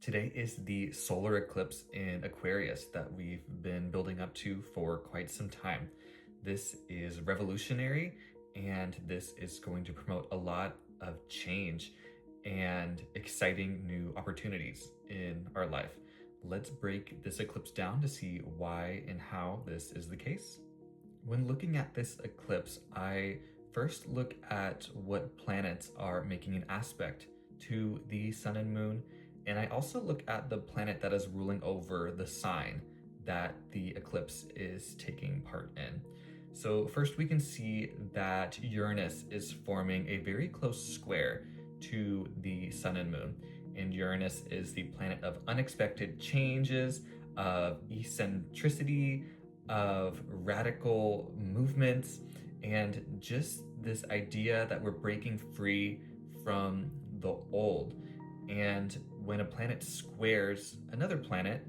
Today is the solar eclipse in Aquarius that we've been building up to for quite some time. This is revolutionary, and this is going to promote a lot of change and exciting new opportunities in our life. Let's break this eclipse down to see why and how this is the case. When looking at this eclipse, I first look at what planets are making an aspect to the sun and moon, and I also look at the planet that is ruling over the sign that the eclipse is taking part in. So first we can see that Uranus is forming a very close square to the sun and moon. And Uranus is the planet of unexpected changes, of eccentricity, of radical movements, and just this idea that we're breaking free from the old. And when a planet squares another planet,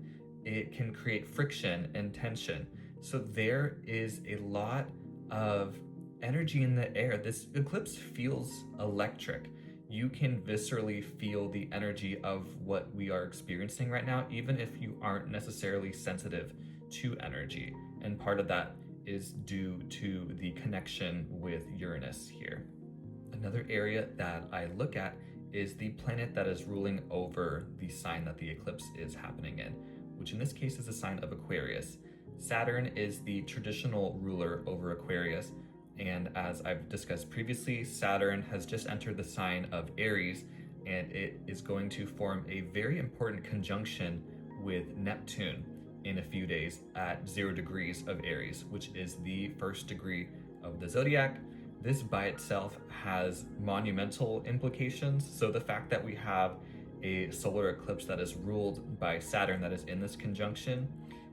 it can create friction and tension. So there is a lot of energy in the air. This eclipse feels electric. You can viscerally feel the energy of what we are experiencing right now, even if you aren't necessarily sensitive to energy. And part of that is due to the connection with Uranus here. Another area that I look at is the planet that is ruling over the sign that the eclipse is happening in, which in this case is the sign of Aquarius. Saturn is the traditional ruler over Aquarius, and as I've discussed previously, Saturn has just entered the sign of Aries, and it is going to form a very important conjunction with Neptune in a few days at 0 degrees of Aries, which is the first degree of the zodiac. This by itself has monumental implications. So the fact that we have a solar eclipse that is ruled by Saturn that is in this conjunction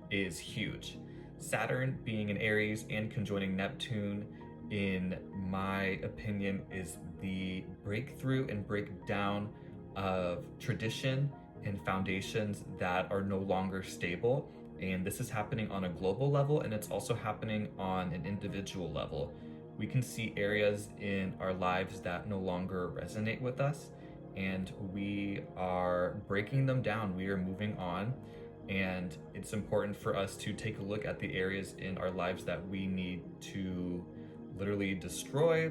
is huge. Saturn being in Aries and conjoining Neptune, in my opinion, is the breakthrough and breakdown of tradition and foundations that are no longer stable. And this is happening on a global level, and it's also happening on an individual level. We can see areas in our lives that no longer resonate with us, and we are breaking them down. We are moving on, and it's important for us to take a look at the areas in our lives that we need to literally destroy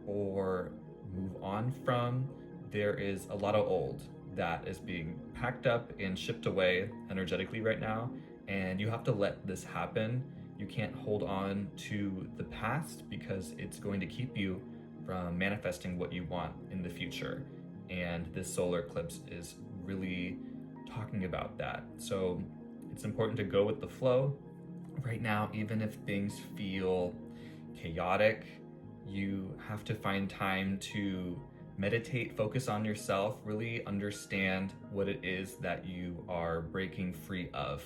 or move on from. There is a lot of old that is being packed up and shipped away energetically right now, and you have to let this happen. You can't hold on to the past because it's going to keep you from manifesting what you want in the future. And this solar eclipse is really talking about that. So it's important to go with the flow. Right now, even if things feel chaotic, you have to find time to meditate, focus on yourself, really understand what it is that you are breaking free of,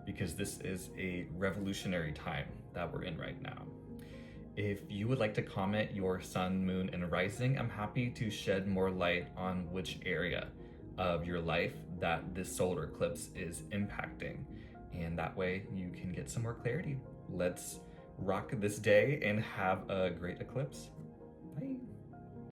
because this is a revolutionary time that we're in right now. If you would like to comment your sun, moon, and rising, I'm happy to shed more light on which area of your life that this solar eclipse is impacting. And that way you can get some more clarity. Let's rock this day and have a great eclipse. Bye.